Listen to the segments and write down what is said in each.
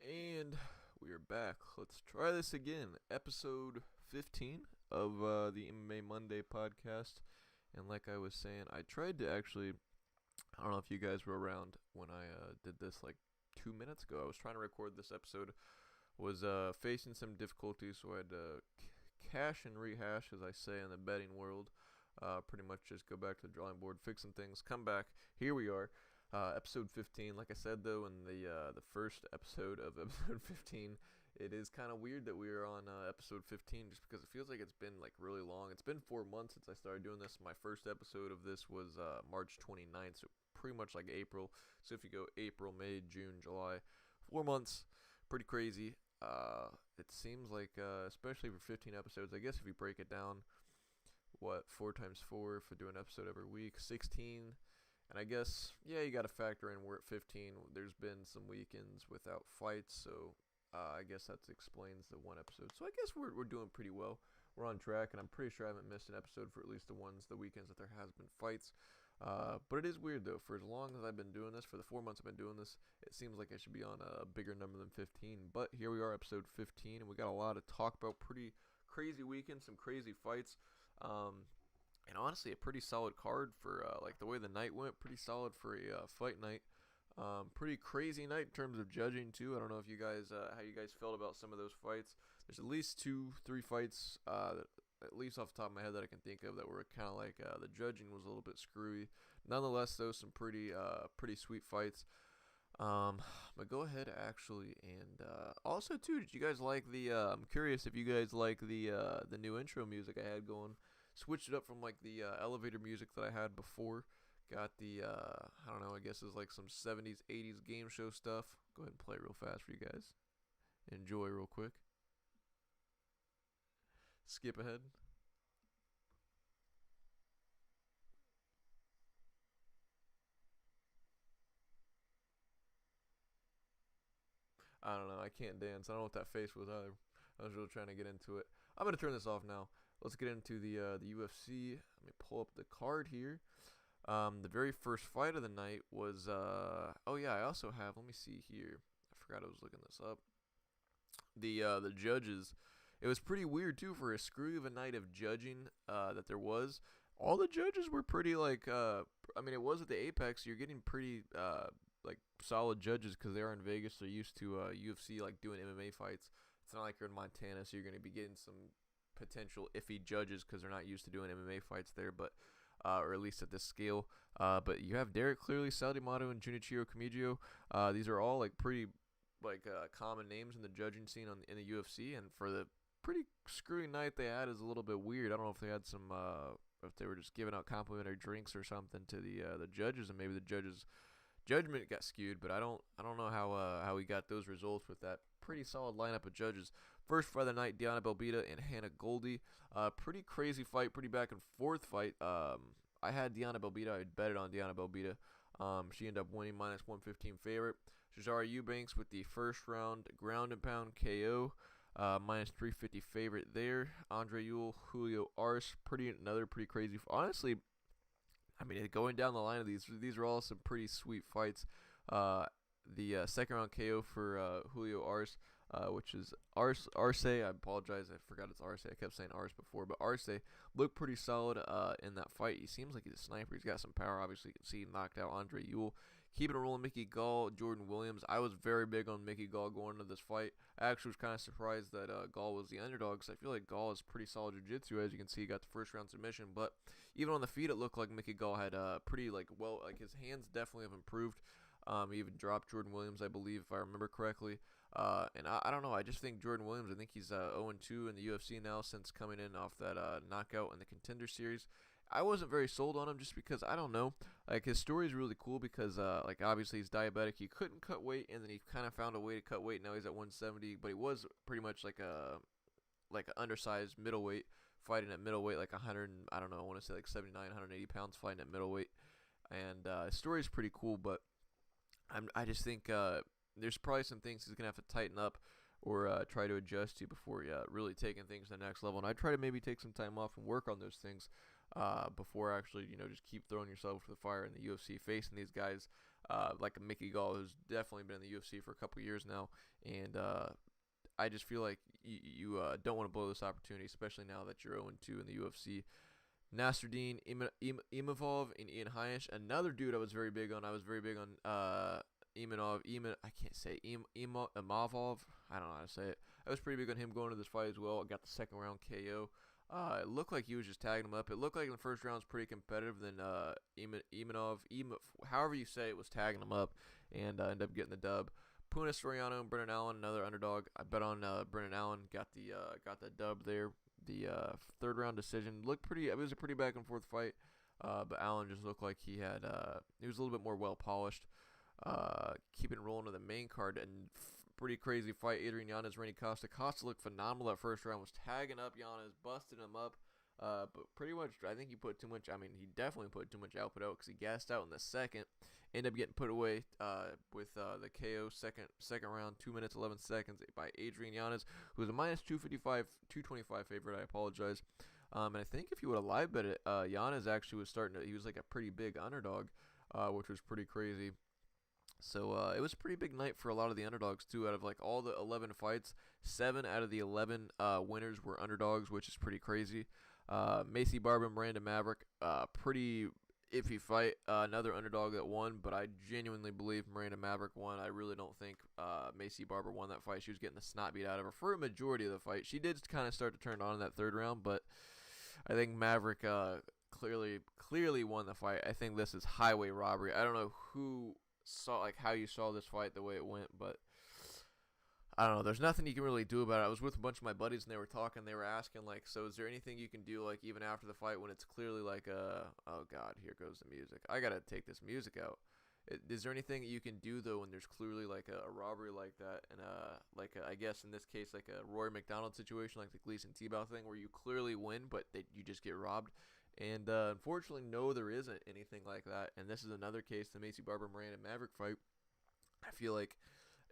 And we are back. Let's try this again. Episode 15 of the MMA Monday podcast. And like I was saying, I tried to actually, I don't know if you guys were around when I did this like 2 minutes ago. I was trying to record this episode, was facing some difficulties, so I had to cash and rehash, as I say in the betting world. Pretty much just go back to the drawing board, fix some things, come back. Here we are. Episode 15. Like I said, though, in the first episode of episode 15, it is kind of weird that we are on episode 15, just because it feels like it's been like really long. It's been 4 months since I started doing this. My first episode of this was March 29th, so pretty much like April. So if you go April, May, June, July, 4 months, pretty crazy. It seems like, especially for 15 episodes, I guess if you break it down, 4 times 4 if I do an episode every week, 16. And I guess, yeah, you got to factor in we're at 15. There's been some weekends without fights, so I guess that explains the one episode. So I guess we're doing pretty well. We're on track, and I'm pretty sure I haven't missed an episode for at least the weekends that there has been fights. But it is weird, though. For as long as I've been doing this, for the 4 months I've been doing this, it seems like I should be on a bigger number than 15. But here we are, episode 15, and we got a lot to talk about. Pretty crazy weekend, some crazy fights. And honestly, a pretty solid card for like the way the night went. Pretty solid for a fight night. Pretty crazy night in terms of judging too. I don't know if you guys how you guys felt about some of those fights. There's at least 2-3 fights at least off the top of my head that I can think of that were kind of like the judging was a little bit screwy. Nonetheless, though, some pretty sweet fights. But go ahead actually, and also too, did you guys like the? I'm curious if you guys like the new intro music I had going. Switched it up from like the elevator music that I had before. Got the I don't know, I guess it's like some 70s, 80s game show stuff. Go ahead and play it real fast for you guys. Enjoy real quick. Skip ahead. I don't know. I can't dance. I don't know what that face was either. I was really trying to get into it. I'm gonna turn this off now. Let's get into the UFC. Let me pull up the card here. The very first fight of the night was oh yeah, I also have. Let me see here. I forgot I was looking this up. The judges. It was pretty weird too for a screw of a night of judging that there was. All the judges were pretty like. I mean, it was at the Apex. You're getting pretty like solid judges because they are in Vegas. They're used to UFC like doing MMA fights. It's not like you're in Montana, so you're going to be getting some potential iffy judges because they're not used to doing MMA fights there, but or at least at this scale. But you have Derek Clearly, Sal D'Amato, and Junichiro Kamijo. These are all like pretty like common names in the judging scene in the UFC, and for the pretty screwy night they had is a little bit weird. I don't know if they had some if they were just giving out complimentary drinks or something to the judges, and maybe the judges judgment got skewed, but I don't know how we got those results with that pretty solid lineup of judges. First fight of the night, Diana Belbita and Hannah Goldie. Pretty crazy fight, pretty back and forth fight. I had Diana Belbita. I had betted on Diana Belbita. She ended up winning minus 115 favorite. Cesaro Eubanks with the first round ground and pound KO. Minus 350 favorite there. Andre Ewell, Julio Arce. Another pretty crazy. Honestly, I mean, going down the line of these are all some pretty sweet fights. The second round KO for Julio Arce, which is Arce. I apologize, I forgot it's Arce. I kept saying Arce before, but Arce looked pretty solid in that fight. He seems like he's a sniper. He's got some power. Obviously, you can see he knocked out Andre Ewell. Keeping it rolling, Mickey Gall, Jordan Williams. I was very big on Mickey Gall going into this fight. I actually was kind of surprised that Gall was the underdog, because I feel like Gall is pretty solid jiu-jitsu. As you can see, he got the first round submission, but even on the feet, it looked like Mickey Gall had pretty his hands definitely have improved. He even dropped Jordan Williams, I believe, if I remember correctly. And I don't know. I just think Jordan Williams, I think he's 0-2 in the UFC now since coming in off that knockout in the Contender Series. I wasn't very sold on him just because, I don't know. Like, his story is really cool because, like, obviously he's diabetic. He couldn't cut weight, and then he kind of found a way to cut weight. Now he's at 170, but he was pretty much like an undersized middleweight, fighting at middleweight, like 100, I don't know, I want to say like 79, 180 pounds fighting at middleweight. And his story is pretty cool, but I just think there's probably some things he's going to have to tighten up or try to adjust to before really taking things to the next level. And I try to maybe take some time off and work on those things before actually, just keep throwing yourself to the fire in the UFC, facing these guys like a Mickey Gall, who's definitely been in the UFC for a couple years now, and I just feel like you don't want to blow this opportunity, especially now that you're 0-2 in the UFC. Nasruddin Imavov and Ian Heinisch, another dude I was very big on. I was very big on I can't say Imavov. I don't know how to say it. I was pretty big on him going to this fight as well. I got the second round KO. It looked like he was just tagging him up. It looked like in the first round was pretty competitive. Then however you say it, was tagging him up and ended up getting the dub. Puna Soriano and Brennan Allen, another underdog. I bet on Brennan Allen. Got the dub there. The third round decision looked pretty. It was a pretty back and forth fight, but Allen just looked like he was a little bit more well polished. Keeping rolling to the main card and pretty crazy fight. Adrian Yanez, Randy Costa. Costa looked phenomenal that first round. Was tagging up Yanez, busting him up. But pretty much, I think he put too much. I mean, he definitely put too much output out because he gassed out in the second. Ended up getting put away with the KO second round, 2 minutes 11 seconds by Adrian Yanez, who was a minus 225 favorite. I apologize. And I think if you would have live bet it, Yanez actually was he was like a pretty big underdog, which was pretty crazy. So it was a pretty big night for a lot of the underdogs too. Out of like all the 11 fights, 7 out of the 11 winners were underdogs, which is pretty crazy. Macy Barber and Miranda Maverick, pretty iffy fight. Another underdog that won, but I genuinely believe Miranda Maverick won. I really don't think Macy Barber won that fight. She was getting the snot beat out of her for a majority of the fight. She did kind of start to turn on in that third round, but I think Maverick clearly won the fight. I think this is highway robbery. I don't know who saw how you saw this fight the way it went, but I don't know. There's nothing you can really do about it. I was with a bunch of my buddies and they were talking. They were asking so is there anything you can do even after the fight when it's clearly oh god, here goes the music. I gotta take this music out. Is there anything you can do though when there's clearly a robbery like that and I guess in this case a Rory McDonald situation like the Gleason Tebow thing where you clearly win but you just get robbed? And unfortunately, no, there isn't anything like that. And this is another case, the Macy Barber Miranda Maverick fight. I feel like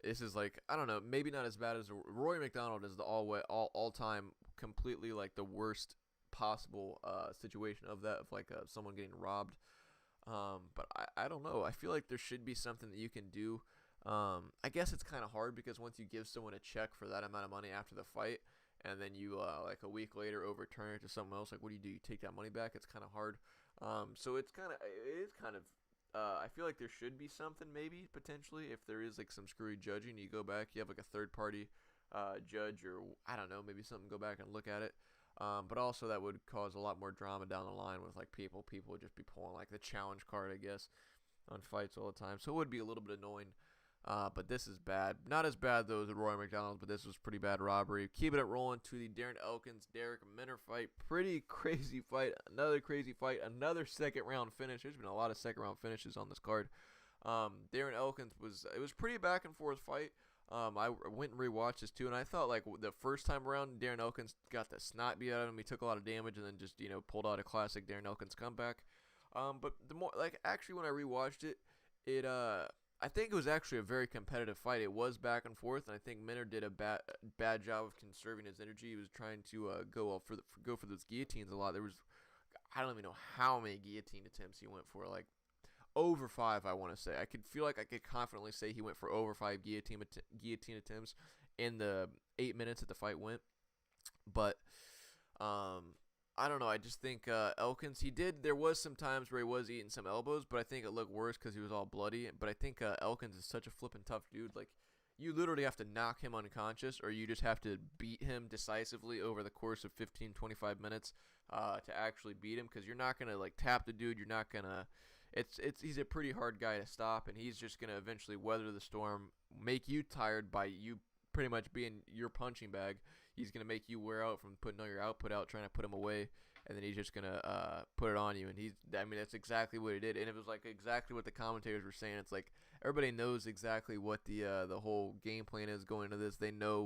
this is I don't know, maybe not as bad as Roy McDonald is the all time completely the worst possible situation of someone getting robbed. But I don't know. I feel like there should be something that you can do. I guess it's kind of hard because once you give someone a check for that amount of money after the fight, and then you a week later overturn it to someone else, what do? You take that money back? It's kind of hard. So it is kind of I feel like there should be something maybe potentially if there is some screwy judging. You go back, you have a third party judge or I don't know, maybe something, go back and look at it. But also that would cause a lot more drama down the line with people would just be pulling the challenge card, I guess, on fights all the time. So it would be a little bit annoying. But this is bad. Not as bad though as the Roy McDonald, but this was pretty bad robbery. Keeping it rolling to the Darren Elkins, Derek Minner fight. Pretty crazy fight. Another crazy fight. Another second round finish. There's been a lot of second round finishes on this card. Darren Elkins it was pretty back and forth fight. I went and rewatched this too, and I thought the first time around Darren Elkins got the snot beat out of him. He took a lot of damage and then just pulled out a classic Darren Elkins comeback. But the more actually when I rewatched it, I think it was actually a very competitive fight. It was back and forth, and I think Minner did a bad job of conserving his energy. He was trying to go for those guillotines a lot. There was, I don't even know how many guillotine attempts he went for, over 5, I want to say. I could feel I could confidently say he went for over 5 guillotine attempts in the 8 minutes that the fight went. But I don't know. I just think Elkins, there was some times where he was eating some elbows, but I think it looked worse because he was all bloody. But I think Elkins is such a flippin' tough dude. You literally have to knock him unconscious, or you just have to beat him decisively over the course of 15-25 minutes to actually beat him, because you're not going to tap the dude. You're not going to he's a pretty hard guy to stop, and he's just going to eventually weather the storm, make you tired by you pretty much being your punching bag. He's going to make you wear out from putting all your output out, trying to put him away, and then he's just going to put it on you. And that's exactly what he did. And it was exactly what the commentators were saying. It's everybody knows exactly what the whole game plan is going into this. They know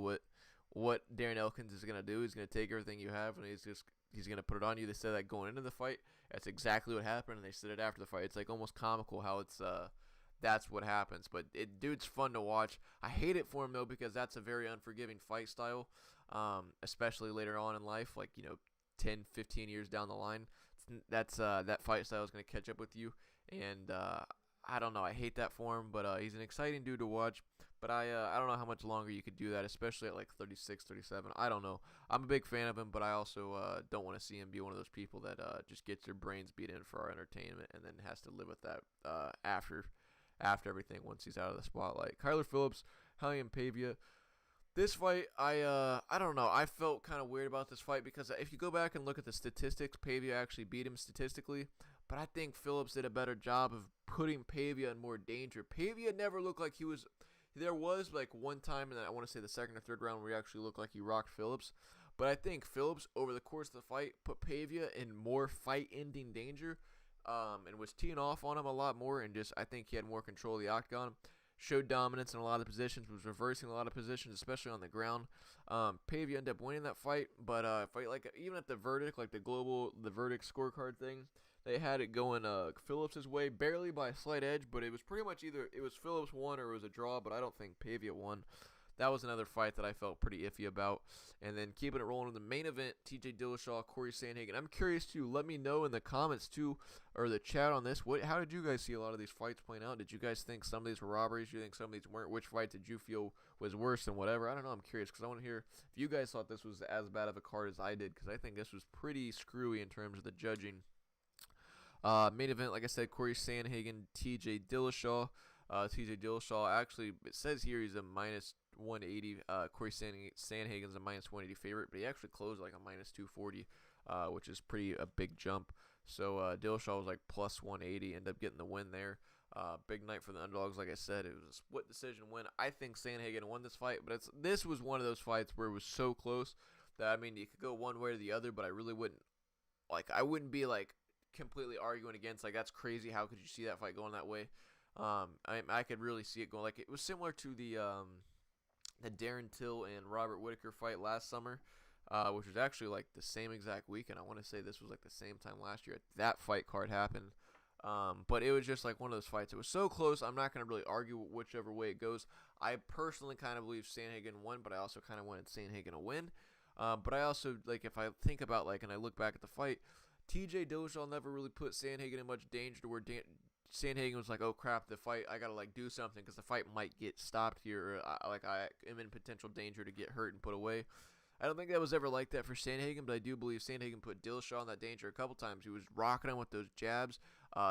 what Darren Elkins is going to do. He's going to take everything you have, and he's going to put it on you. They said that going into the fight. That's exactly what happened, and they said it after the fight. It's almost comical how it's that's what happens. But dude's fun to watch. I hate it for him, though, because that's a very unforgiving fight style, especially later on in life, 10, 15 years down the line. That fight style is going to catch up with you. And I don't know. I hate that for him, but he's an exciting dude to watch. But I don't know how much longer you could do that, especially at like 36, 37. I don't know. I'm a big fan of him, but I also don't want to see him be one of those people that just gets their brains beat in for our entertainment and then has to live with that after everything once he's out of the spotlight. Kyler Phillips, Ryan Pavia. This fight, I don't know. I felt kind of weird about this fight because if you go back and look at the statistics, Pavia actually beat him statistically. But I think Phillips did a better job of putting Pavia in more danger. Pavia never looked like he was. There was like one time, and I want to say the second or third round, where he actually looked like he rocked Phillips. But I think Phillips, over the course of the fight, put Pavia in more fight-ending danger, and was teeing off on him a lot more. And just I think he had more control of the octagon. Showed dominance in a lot of the positions, was reversing a lot of positions, especially on the ground. Pavia ended up winning that fight, but fight like even at the verdict, like the verdict scorecard thing, they had it going Phillips' way, barely by a slight edge, but it was pretty much either it was Phillips won or it was a draw, but I don't think Pavia won. That was another fight that I felt pretty iffy about. And then keeping it rolling in the main event, TJ Dillashaw, Corey Sandhagen. I'm curious too. Let me know in the comments too, or the chat on this. How did you guys see a lot of these fights playing out? Did you guys think some of these were robberies? Do you think some of these weren't? Which fight did you feel was worse than whatever? I don't know. I'm curious because I want to hear if you guys thought this was as bad of a card as I did, because I think this was pretty screwy in terms of the judging. Main event, like I said, Corey Sandhagen, TJ Dillashaw. TJ Dillashaw, actually, it says here he's a minus 180. Corey Sandhagen's a minus 180 favorite, but he actually closed like a minus 240, which is a big jump. So Dillashaw was like plus 180, ended up getting the win there. Big night for the underdogs. Like I said, it was a split decision win. I think Sandhagen won this fight, but this was one of those fights where it was so close that, I mean, you could go one way or the other, but I really wouldn't, I wouldn't be like completely arguing against, like, that's crazy, how could you see that fight going that way. I could really see it going, like, it was similar to the Darren Till and Robert Whitaker fight last summer, which was actually like the same exact weekend. I want to say this was like the same time last year that fight card happened. But it was just like one of those fights. It was so close. I'm not going to really argue whichever way it goes. I personally kind of believe Sandhagen won, but I also kind of wanted Sandhagen to win. But I also, like, if I think about, like, and I look back at the fight, TJ Dillashaw never really put Sandhagen in much danger to where Sandhagen was like, oh crap, the fight, I gotta like do something because the fight might get stopped here, or I am in potential danger to get hurt and put away. I don't think that was ever like that for Sandhagen, but I do believe Sandhagen put Dillashaw in that danger a couple times. He was rocking him with those jabs,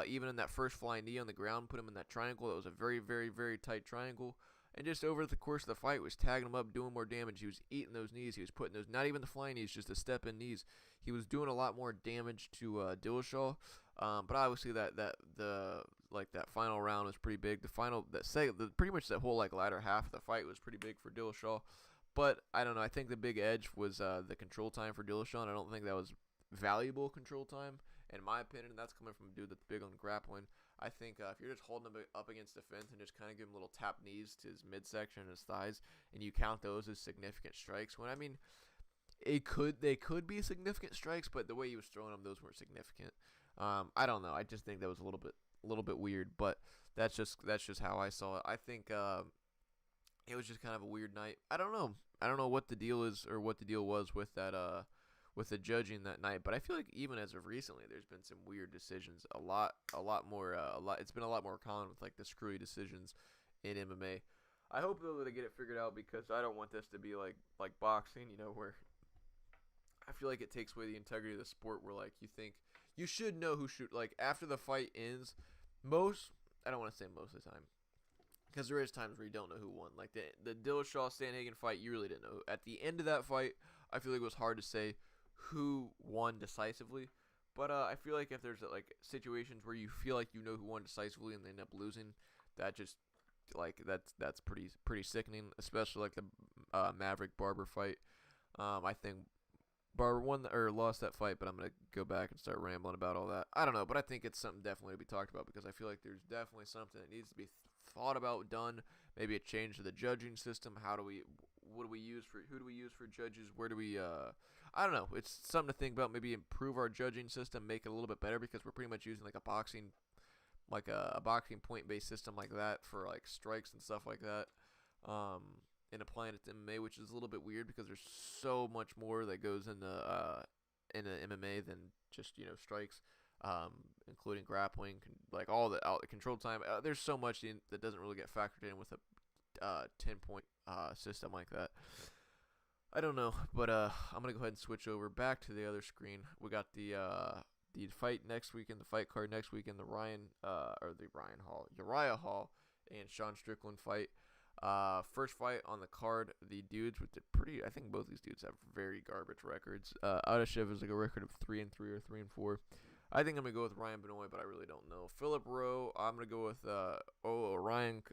even in that first flying knee on the ground, put him in that triangle. That was a very, very, very tight triangle. And just over the course of the fight, was tagging him up, doing more damage. He was eating those knees. He was putting those, not even the flying knees, just the step-in knees. He was doing a lot more damage to Dillashaw. But obviously that final round was pretty big. Pretty much that whole like latter half of the fight was pretty big for Dillashaw. But I don't know. I think the big edge was the control time for Dillashaw. And I don't think that was valuable control time, in my opinion. That's coming from a dude that's big on grappling. I think if you're just holding him up against the fence and just kind of give him little tap knees to his midsection and his thighs, and you count those as significant strikes, when I mean, they could be significant strikes, but the way he was throwing them, those weren't significant. I don't know. I just think that was a little bit weird, but that's just how I saw it. I think it was just kind of a weird night. I don't know what the deal is or what the deal was with that with the judging that night, but I feel like even as of recently, there's been some weird decisions. It's been a lot more common with like the screwy decisions in MMA. I hope though they get it figured out, because I don't want this to be like boxing, where I feel like it takes away the integrity of the sport, where like you think you should know who should, like, after the fight ends, I don't want to say most of the time, because there is times where you don't know who won. Like the Dillashaw Sandhagen fight, you really didn't know. At the end of that fight, I feel like it was hard to say who won decisively. But I feel like if there's like situations where you feel like you know who won decisively and they end up losing, that just that's pretty sickening. Especially like the Maverick Barber fight. I think Barber won or lost that fight, but I'm gonna go back and start rambling about all that. I don't know, but I think it's something definitely to be talked about, because I feel like there's definitely something that needs to be thought about, done. Maybe a change to the judging system. Who do we use for judges? Where do we I don't know. It's something to think about. Maybe improve our judging system, make it a little bit better, because we're pretty much using like a boxing point-based system like that for like strikes and stuff like that. And applying it to MMA, which is a little bit weird because there's so much more that goes into MMA than just strikes. including grappling, like all the control time. There's so much that doesn't really get factored in with a 10-point system like that. I don't know, but I'm gonna go ahead and switch over back to the other screen. We got the fight next weekend, the fight card next weekend, the Uriah Hall and Sean Strickland fight. First fight on the card, the dudes with the I think both these dudes have very garbage records. Adeshev is like a record of 3-3 or 3-4. I think I'm gonna go with Ryan Benoit, but I really don't know. Philip Rowe, I'm gonna go with Ryan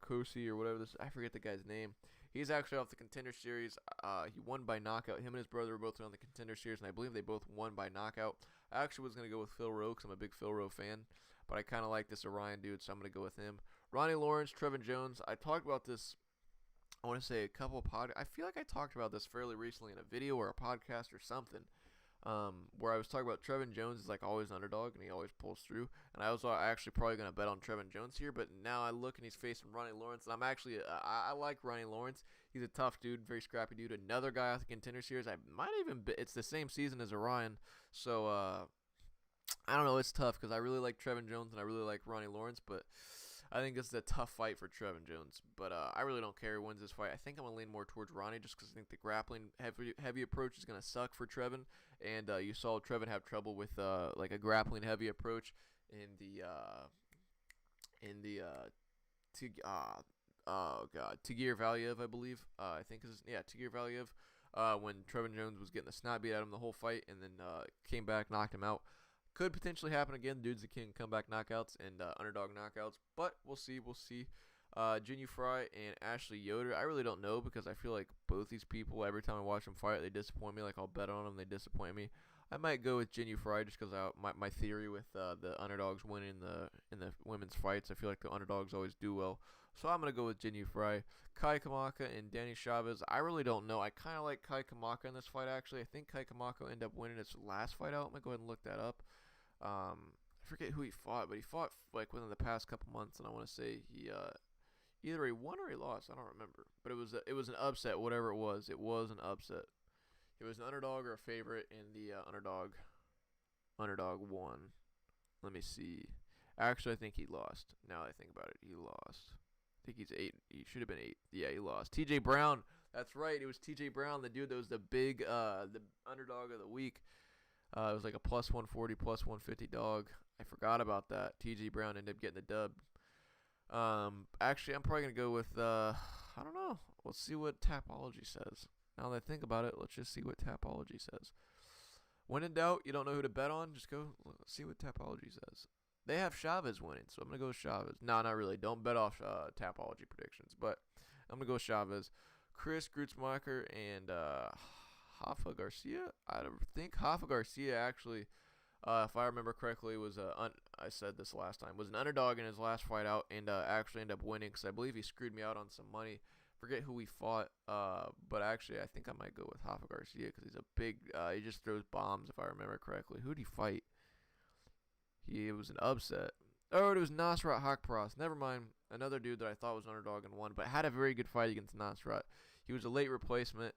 Kosi or whatever this. I forget the guy's name. He's actually off the Contender Series. He won by knockout. Him and his brother were both on the Contender Series, and I believe they both won by knockout. I actually was going to go with Phil Rowe because I'm a big Phil Rowe fan, but I kind of like this Orion dude, so I'm going to go with him. Ronnie Lawrence, Trevin Jones. I talked about this, I want to say a couple of I feel like I talked about this fairly recently in a video or a podcast or something, where I was talking about Trevin Jones is like always an underdog, and he always pulls through. And I was actually probably going to bet on Trevin Jones here, but now I look and he's facing Ronnie Lawrence, and I'm actually I like Ronnie Lawrence. He's a tough dude, very scrappy dude. Another guy off the Contender Series. I might even it's the same season as Orion, so I don't know. It's tough because I really like Trevin Jones and I really like Ronnie Lawrence, but I think this is a tough fight for Trevin Jones. But I really don't care who wins this fight. I think I'm going to lean more towards Ronnie just because I think the grappling heavy approach is going to suck for Trevin. And you saw Trevin have trouble with like a grappling heavy approach in the Tagir Valiev, I believe. I think Tagir Valiev. When Trevin Jones was getting the snot beat at him the whole fight and then came back, knocked him out. Could potentially happen again. Dude's the king, comeback knockouts and underdog knockouts. But we'll see. Jinyu Fry and Ashley Yoder. I really don't know because I feel like both these people, every time I watch them fight, they disappoint me. Like I'll bet on them, they disappoint me. I might go with Jinyu Fry just because my theory with the underdogs winning in the women's fights. I feel like the underdogs always do well. So I'm going to go with Jinyu Fry. Kai Kamaka and Danny Chavez. I really don't know. I kind of like Kai Kamaka in this fight, actually. I think Kai Kamaka ended up winning his last fight out. I'm going to go ahead and look that up. I forget who he fought, but he fought like within the past couple months, and I want to say he either he won or he lost. I don't remember, but it was an upset. Whatever it was an upset. It was an underdog or a favorite, and the underdog won. Let me see. Actually, I think he lost. Now that I think about it, he lost. I think he's 8. He should have been 8. Yeah, he lost. T.J. Brown. That's right. It was T.J. Brown, the dude that was the big the underdog of the week. It was like a plus 140, plus 150 dog. I forgot about that. T.J. Brown ended up getting the dub. Actually, I'm probably going to go with, I don't know. Let's see what Tapology says. Now that I think about it, let's just see what Tapology says. When in doubt, you don't know who to bet on, just go see what Tapology says. They have Chavez winning, so I'm going to go with Chavez. No, not really. Don't bet off Tapology predictions, but I'm going to go with Chavez. Chris Grutzmacher and Rafa Garcia. I think Rafa Garcia actually, if I remember correctly, was I said this last time, was an underdog in his last fight out and actually ended up winning because I believe he screwed me out on some money. Forget who he fought, but actually I think I might go with Rafa Garcia because he's a big, he just throws bombs if I remember correctly. Who did he fight? It was an upset. Oh, it was Nasrat Hakparas. Never mind. Another dude that I thought was an underdog and won, but had a very good fight against Nasrat. He was a late replacement.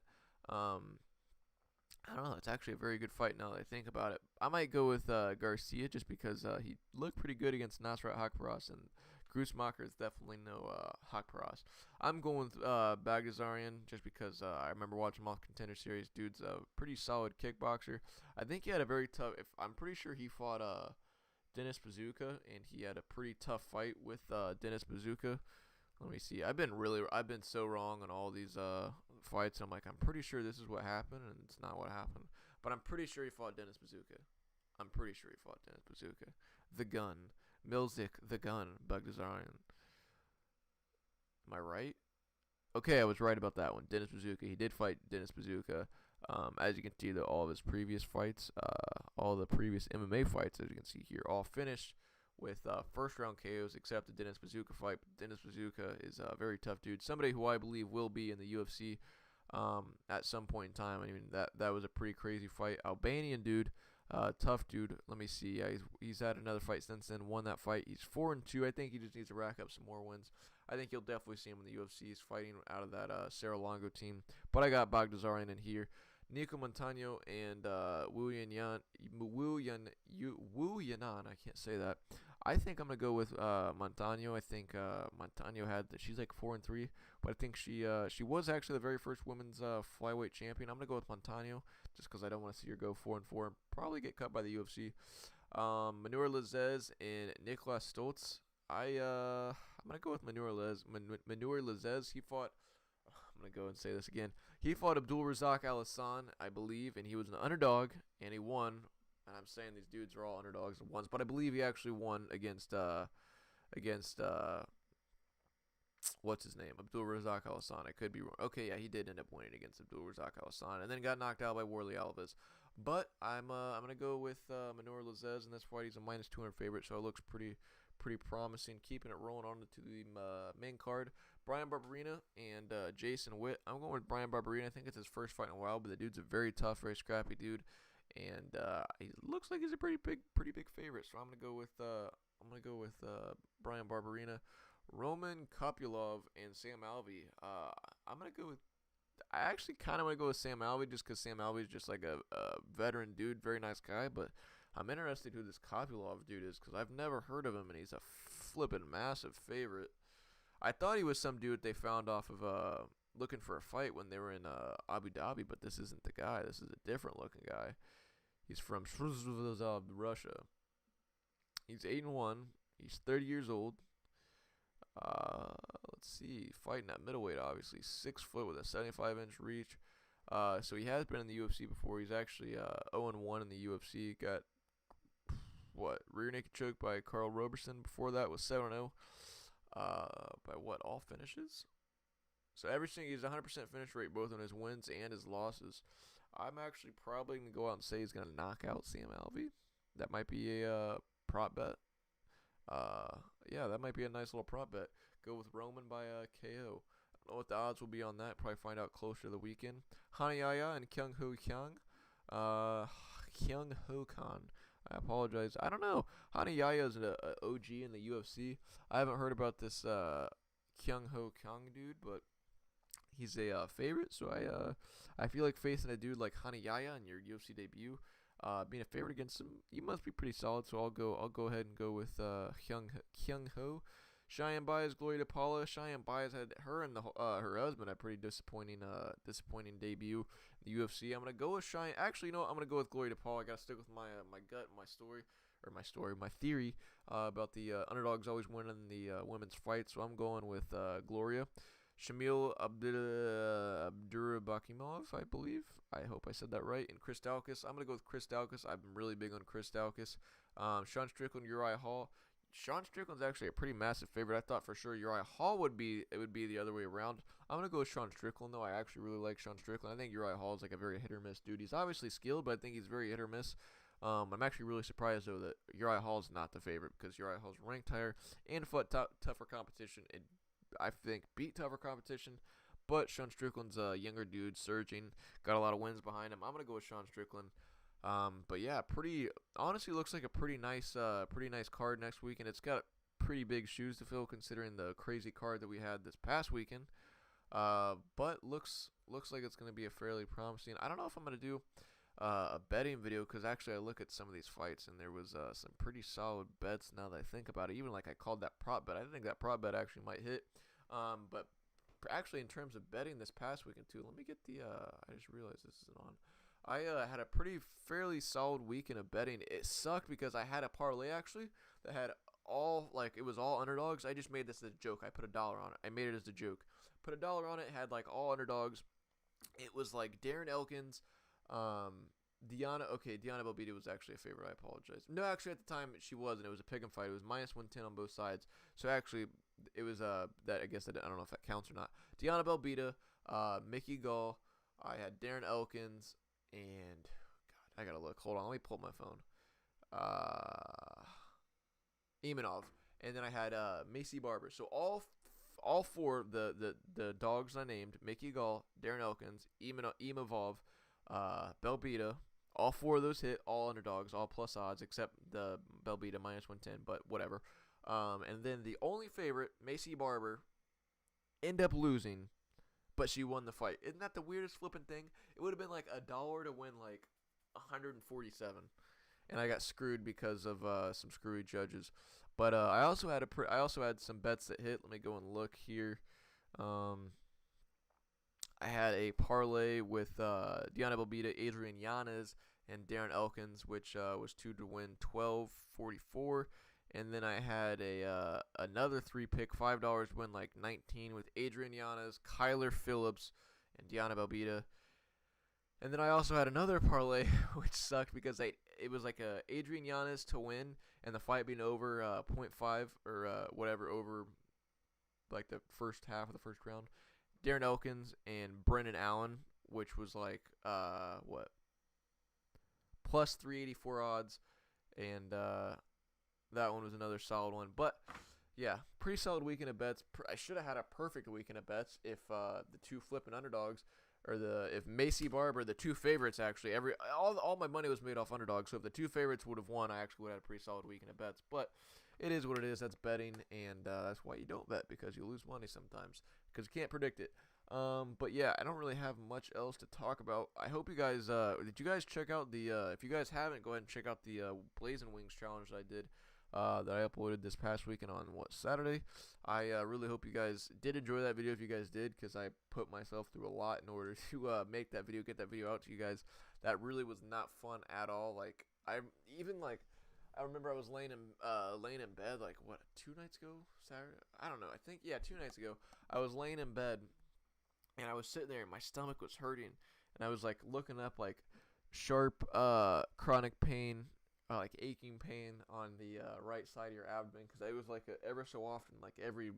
I don't know. It's actually a very good fight now that I think about it. I might go with Garcia just because he looked pretty good against Nasrat Hakparas, and Grutzmacher is definitely no Hakparas. I'm going with Bagdasaryan just because I remember watching him off Contender Series. Dude's a pretty solid kickboxer. I think he had a very tough. I'm pretty sure he fought Dennis Bazooka, and he had a pretty tough fight with Dennis Bazooka. Let me see. I've been so wrong on all these fights. I'm like, I'm pretty sure this is what happened, and it's not what happened. But I'm pretty sure he fought Dennis Bazooka. The Gun. Milzik, The Gun, Bagdasaryan. Am I right? Okay, I was right about that one. Dennis Bazooka. He did fight Dennis Bazooka. As you can see, all of his previous fights, all the previous MMA fights, as you can see here, all finished with first round KOs except the Dennis Bazooka fight. Dennis Bazooka is a very tough dude. Somebody who I believe will be in the UFC at some point in time. I mean, that was a pretty crazy fight. Albanian dude, tough dude. Let me see. He's had another fight since then, won that fight. He's 4-2. I think he just needs to rack up some more wins. I think you'll definitely see him in the UFC. He's fighting out of that Serra Longo team. But I got Bagdasaryan in here. Nico Montano and Wu Yanyan. Wu Yanan. I can't say that. I think I'm gonna go with Montano. I think Montano she's like 4-3, but I think she was actually the very first women's flyweight champion. I'm gonna go with Montano just because I don't want to see her go 4-4 and probably get cut by the UFC. Manure Lazez and Nicolas Stoltz. I'm gonna go with Manure Lazez. He fought. I'm gonna go and say this again. He fought Abdul Razak Al-Hassan, I believe, and he was an underdog, and he won. And I'm saying these dudes are all underdogs and ones, but I believe he actually won against what's his name, Abdul Razak Al-Hassan. I could be wrong. Okay, yeah, he did end up winning against Abdul Razak Al-Hassan, and then got knocked out by Warley Alves. But I'm gonna go with Manure Lazez, and that's why he's a -200 favorite, so it looks pretty promising. Keeping it rolling on to the main card. Brian Barberina and Jason Witt. I'm going with Brian Barberina. I think it's his first fight in a while, but the dude's a very tough, very scrappy dude, and he looks like he's a pretty big favorite. So I'm gonna go with Brian Barberina. Roman Kopylov and Sam Alvey. I actually kind of want to go with Sam Alvey just because Sam Alvey is just like a veteran dude, very nice guy. But I'm interested who this Kopylov dude is because I've never heard of him, and he's a flippin' massive favorite. I thought he was some dude they found off of looking for a fight when they were in Abu Dhabi, but this isn't the guy. This is a different looking guy. He's from Russia. He's 8-1. He's 30 years old. Let's see, fighting at middleweight, obviously 6 foot with a 75-inch reach. So he has been in the UFC before. He's actually 0-1 in the UFC. Got rear naked choke by Carl Roberson. Before that was 7-0. By all finishes? So everything, he's 100% finish rate both on his wins and his losses. I'm actually probably gonna go out and say he's gonna knock out Sam Alvey. That might be a prop bet. Yeah, that might be a nice little prop bet. Go with Roman by KO. I don't know what the odds will be on that. Probably find out closer to the weekend. Hanayaya and Kyung Ho Kyung. Kyung Ho Khan. I apologize. I don't know. Hanayaya is an OG in the UFC. I haven't heard about this Kyung Ho Kyung dude, but he's a favorite. So I feel like facing a dude like Hanayaya in your UFC debut, being a favorite against him, you must be pretty solid. So I'll go ahead and go with Kyung Ho. Cheyenne Baez, Gloria DePaula. Cheyenne Baez had her and her husband a pretty disappointing debut in the UFC. I'm gonna go with Cheyenne. Actually, no, I'm gonna go with Gloria DePaula. I gotta stick with my gut, my theory about the underdogs always winning the women's fight. So I'm going with Gloria. Shamil Abdurabakimov, I believe. I hope I said that right. And Chris Daukaus. I'm gonna go with Chris Daukaus. I'm really big on Chris Daukaus. Sean Strickland, Uriah Hall. Sean Strickland's actually a pretty massive favorite. I thought for sure Uriah Hall would be the other way around. I'm gonna go with Sean Strickland though. I actually really like Sean Strickland. I think Uriah Hall is like a very hit or miss dude. He's obviously skilled, but I think he's very hit or miss. I'm actually really surprised though that Uriah Hall is not the favorite because Uriah Hall's ranked higher and fought tougher competition and I think beat tougher competition. But Sean Strickland's a younger dude, surging, got a lot of wins behind him. I'm gonna go with Sean Strickland. But yeah, honestly looks like a pretty nice card next week, and it's got pretty big shoes to fill considering the crazy card that we had this past weekend. But looks like it's gonna be a fairly promising. I don't know if I'm gonna do a betting video because actually I look at some of these fights and there was some pretty solid bets now that I think about it. Even like I called that prop bet. I think that prop bet actually might hit. But actually in terms of betting this past weekend too, let me get the. I just realized this isn't on. I had a fairly solid weekend of betting. It sucked because I had a parlay actually that had it was all underdogs. I just made this as a joke. I put $1 on it. I made it as a joke. Put $1 on it. Had like all underdogs. It was like Darren Elkins, Diana. Okay, Diana Belbita was actually a favorite. I apologize. No, actually at the time she wasn't. It was a pick 'em fight. It was -110 on both sides. So actually it was that I guess I don't know if that counts or not. Diana Belbita, Mickey Gall. I had Darren Elkins. And God, I gotta look. Hold on, let me pull up my phone. Imanov, and then I had Macy Barber. So all four the dogs I named: Mickey Gall, Darren Elkins, Imavov, Belbita. All four of those hit. All underdogs, all plus odds, except the Belbita -110. But whatever. And then the only favorite, Macy Barber, end up losing but she won the fight. Isn't that the weirdest flipping thing? It would have been like $1 to win like 147, and I got screwed because of some screwy judges. But I also had some bets that hit. Let me go and look here. I had a parlay with Diana Belbita, Adrian Yanez, and Darren Elkins, which was 2 to win 12.44. And then I had another 3-pick, $5 to win like 19 with Adrian Yanez, Kyler Phillips, and Diana Belbita. And then I also had another parlay, which sucked because it was like a Adrian Yanez to win, and the fight being over 0.5 or whatever, over like the first half of the first round. Darren Elkins and Brendan Allen, which was like plus 384 odds, and that one was another solid one. But yeah, pretty solid weekend of bets. I should have had a perfect weekend of bets if the two flipping underdogs, or if Macy Barber, the two favorites actually, all my money was made off underdogs. So if the two favorites would have won, I actually would have had a pretty solid weekend of bets. But it is what it is. That's betting, and that's why you don't bet, because you lose money sometimes because you can't predict it. But yeah, I don't really have much else to talk about. I hope you guys did you guys check out the if you guys haven't, go ahead and check out the Blazing Wings challenge that I did. That I uploaded this past weekend on Saturday. I really hope you guys did enjoy that video. If you guys did, because I put myself through a lot in order to make that video, get that video out to you guys. That really was not fun at all. Like I remember I was laying in bed like 2 nights ago, Saturday. I don't know. I think 2 nights ago. I was laying in bed, and I was sitting there, and my stomach was hurting, and I was like looking up like sharp chronic pain. Like aching pain on the right side of your abdomen, because it was like ever so often, like every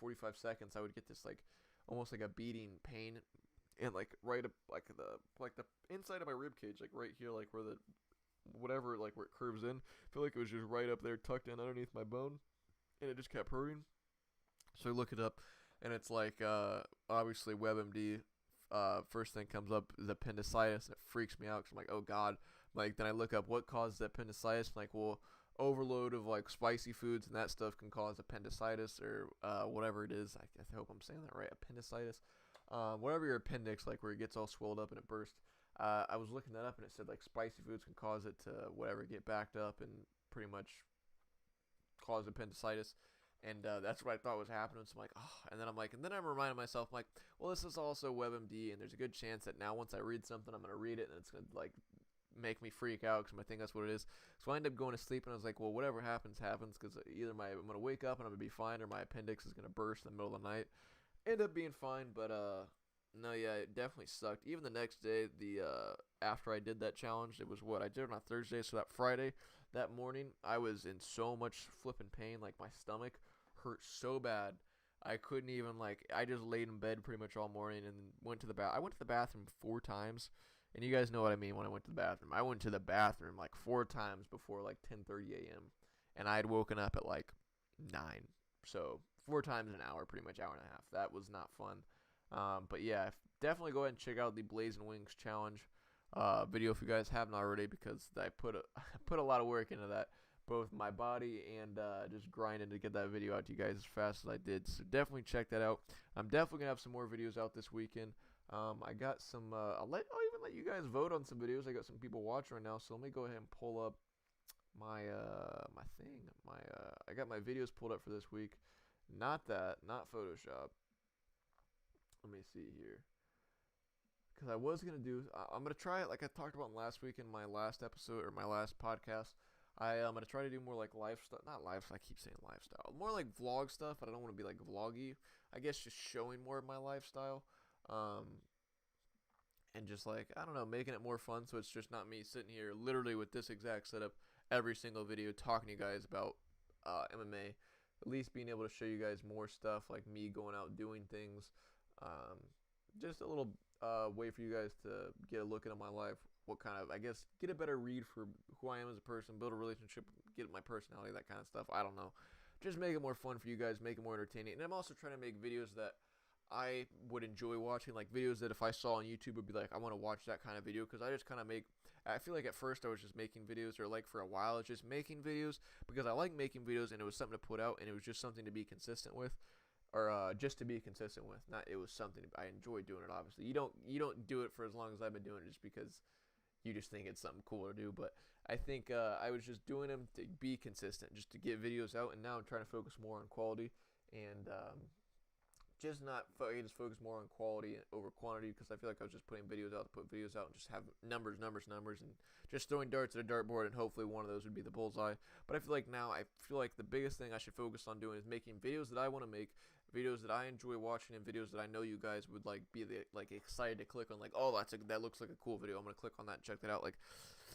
45 seconds, I would get this like almost like a beating pain, and like right up like the inside of my rib cage, like right here, like where the whatever, like where it curves in. I feel like it was just right up there, tucked in underneath my bone, and it just kept hurting. So I look it up, and it's like obviously WebMD. First thing comes up is appendicitis, and it freaks me out because I'm like, oh god. Like, then I look up what caused the appendicitis. I'm like, well, overload of like spicy foods and that stuff can cause appendicitis, or whatever it is. I hope I'm saying that right. Appendicitis, whatever your appendix, like where it gets all swelled up and it bursts. I was looking that up, and it said like spicy foods can cause it to whatever get backed up and pretty much cause appendicitis. And that's what I thought was happening. So I'm like, oh, and then I'm reminding myself, I'm like, well, this is also WebMD, and there's a good chance that now once I read something, I'm gonna read it, and it's gonna like make me freak out because I think that's what it is. So I ended up going to sleep, and I was like, well, whatever happens, because either I'm going to wake up and I'm going to be fine, or my appendix is going to burst in the middle of the night. Ended up being fine, but no, yeah, it definitely sucked. Even the next day, after I did that challenge, it was I did it on Thursday, so that Friday, that morning, I was in so much flipping pain, like my stomach hurt so bad. I couldn't even, I just laid in bed pretty much all morning and went to the bathroom. I went to the bathroom 4 times. And you guys know what I mean when I went to the bathroom. I went to the bathroom 4 times before 10:30 a.m. And I had woken up at 9. So 4 times an hour, pretty much hour and a half. That was not fun. But yeah, definitely go ahead and check out the Blazing Wings challenge video if you guys haven't already, because I put a lot of work into that, both my body and just grinding to get that video out to you guys as fast as I did. So definitely check that out. I'm definitely gonna have some more videos out this weekend. I got some. I'll even let you guys vote on some videos. I got some people watching right now, so let me go ahead and pull up my thing. I got my videos pulled up for this week. Not Photoshop. Let me see here. Because I was gonna do. I'm gonna try it like I talked about last week in my last episode or my last podcast. I'm gonna try to do more like lifestyle, not lifestyle. I keep saying lifestyle. More like vlog stuff, but I don't want to be like vloggy. I guess just showing more of my lifestyle. And just I don't know, making it more fun, so it's just not me sitting here literally with this exact setup every single video talking to you guys about MMA. At least being able to show you guys more stuff, like me going out doing things. Just a little way for you guys to get a look into my life, what kind of, I guess, get a better read for who I am as a person, build a relationship, get my personality, that kind of stuff. I don't know. Just make it more fun for you guys, make it more entertaining. And I'm also trying to make videos that I would enjoy watching, like videos that if I saw on YouTube would be like, I want to watch that kind of video, because I just kind of I feel like at first I was just making videos, or for a while it's just making videos because I like making videos and it was something to put out and it was just something to be consistent with. or just to be consistent with. Not it was something I enjoy doing it. Obviously, you don't do it for as long as I've been doing it just because you just think it's something cool to do. But I think I was just doing them to be consistent, just to get videos out, and now I'm trying to focus more on quality and just not just focus more on quality over quantity, because I feel like I was just putting videos out to put videos out and just have numbers, and just throwing darts at a dartboard, and hopefully one of those would be the bullseye. But I feel like now the biggest thing I should focus on doing is making videos that I want to make, videos that I enjoy watching, and videos that I know you guys would be excited to click on. Like, oh, that looks like a cool video. I'm gonna click on that and check that out. Like,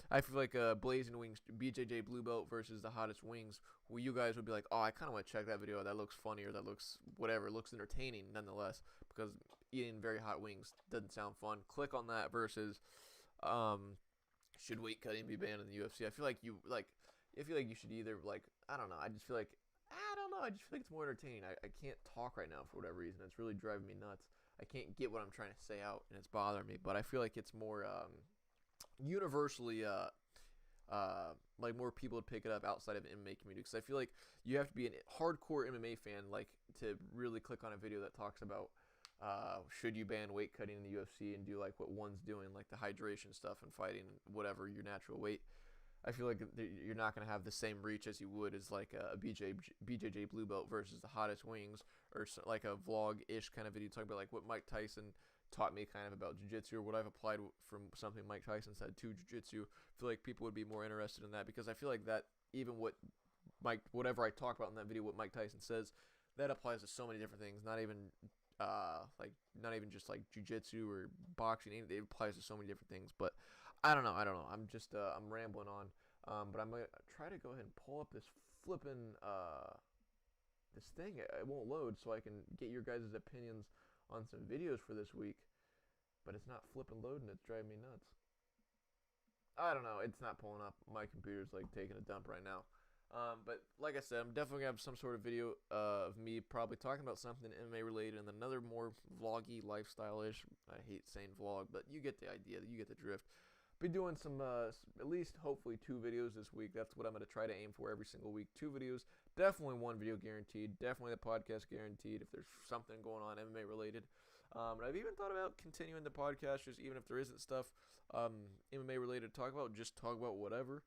I feel like Blazing Wings, BJJ Blue Belt versus the Hottest Wings, where you guys would be like, oh, I kind of want to check that video. That looks funny, or that looks whatever. It looks entertaining nonetheless, because eating very hot wings doesn't sound fun. Click on that versus should weight cutting be banned in the UFC? I feel like you should either, I don't know. I just feel like it's more entertaining. I can't talk right now for whatever reason. It's really driving me nuts. I can't get what I'm trying to say out, and it's bothering me. But I feel like it's more universally more people would pick it up outside of MMA community, because I feel like you have to be a hardcore MMA fan to really click on a video that talks about should you ban weight cutting in the UFC and do like what one's doing, like the hydration stuff and fighting whatever your natural weight. I feel like you're not going to have the same reach as you would as like a BJJ Blue Belt versus the Hottest Wings, or like a vlog-ish kind of video talking about like what Mike Tyson taught me kind of about jiu-jitsu, or what I've applied from something Mike Tyson said to jiu-jitsu. I feel like people would be more interested in that, because I feel like that even whatever I talk about in that video, what Mike Tyson says, that applies to so many different things, not even just like jiu-jitsu or boxing. It applies to so many different things. But I don't know. I'm just I'm rambling on. But I'm gonna try to go ahead and pull up this flipping this thing. It won't load, so I can get your guys' opinions on some videos for this week. But it's not flipping loading. It's driving me nuts. I don't know. It's not pulling up. My computer's like taking a dump right now. But like I said, I'm definitely going to have some sort of video of me probably talking about something MMA related, and another more vloggy, lifestyle-ish. I hate saying vlog, but you get the idea. You get the drift. Be doing some, at least hopefully 2 videos this week. That's what I'm going to try to aim for every single week. 2 videos. Definitely 1 video guaranteed. Definitely the podcast guaranteed if there's something going on MMA related. And I've even thought about continuing the podcast, just even if there isn't stuff MMA related to talk about, just talk about whatever.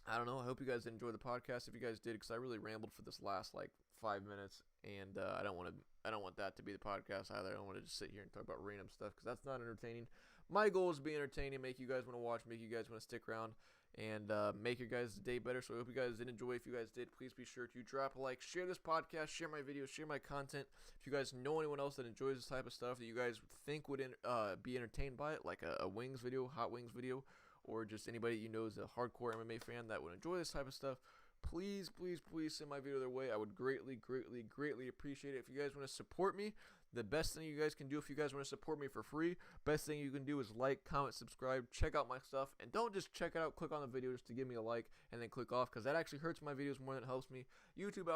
I don't know. I hope you guys enjoyed the podcast. If you guys did, because I really rambled for this last 5 minutes, and I don't want that to be the podcast either. I don't want to just sit here and talk about random stuff, because that's not entertaining. My goal is to be entertaining, make you guys want to watch, make you guys want to stick around, and make your guys' day better. So I hope you guys did enjoy. If you guys did, please be sure to drop a like, share this podcast, share my videos, share my content. If you guys know anyone else that enjoys this type of stuff that you guys think would be entertained by it, like a wings video, hot wings video, or just anybody you know is a hardcore MMA fan that would enjoy this type of stuff, please send my video their way. I would greatly appreciate it. If you guys want to support me, the best thing you guys can do, if you guys want to support me for free, best thing you can do is like, comment, subscribe, check out my stuff, and don't just check it out, click on the video just to give me a like, and then click off, because that actually hurts my videos more than it helps me. YouTube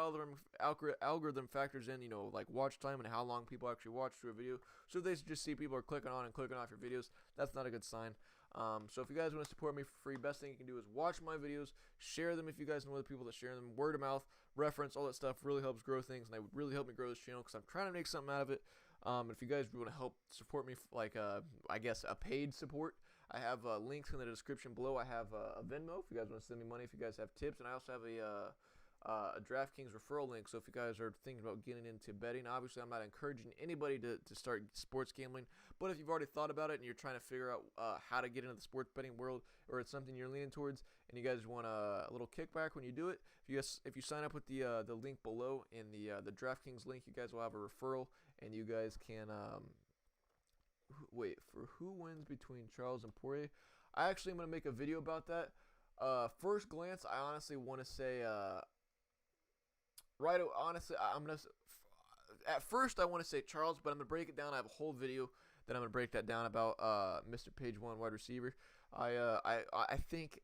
algorithm factors in, like watch time and how long people actually watch through a video. So if they just see people are clicking on and clicking off your videos, that's not a good sign. So if you guys want to support me for free, best thing you can do is watch my videos, share them if you guys know other people that share them, word of mouth, reference, all that stuff really helps grow things, and it would really help me grow this channel, because I'm trying to make something out of it. If you guys want to help support me, I guess a paid support, I have links in the description below. I have a Venmo if you guys want to send me money, if you guys have tips, and I also have a DraftKings referral link. So if you guys are thinking about getting into betting, obviously I'm not encouraging anybody to start sports gambling, but if you've already thought about it and you're trying to figure out how to get into the sports betting world, or it's something you're leaning towards and you guys want a little kickback when you do it, if you sign up with the link below in the DraftKings link, you guys will have a referral, and you guys can wait for who wins between Charles and Poirier. I actually am going to make a video about that. First glance, I honestly want to say at first I want to say Charles, but I'm going to break it down. I have a whole video Then I'm gonna break that down about Mr. Page 1 wide receiver. I think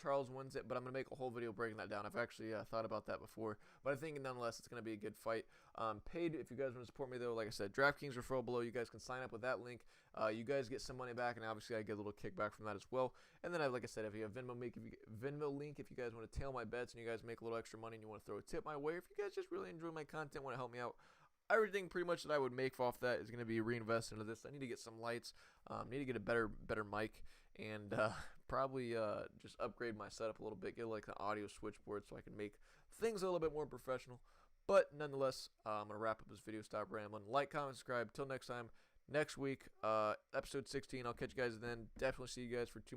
Charles wins it, but I'm gonna make a whole video breaking that down. I've actually thought about that before, but I think nonetheless it's gonna be a good fight. Paid, if you guys want to support me though, like I said, DraftKings referral below. You guys can sign up with that link. You guys get some money back, and obviously I get a little kickback from that as well. And then like I said, if you have Venmo link, if you guys want to tail my bets and you guys make a little extra money and you want to throw a tip my way, if you guys just really enjoy my content, want to help me out, everything pretty much that I would make off that is going to be reinvested into this. I need to get some lights, need to get a better mic, and probably just upgrade my setup a little bit, get like the audio switchboard so I can make things a little bit more professional. But nonetheless, I'm going to wrap up this video, stop rambling. Like, comment, subscribe. Till next time, next week, episode 16. I'll catch you guys then. Definitely see you guys for 2 more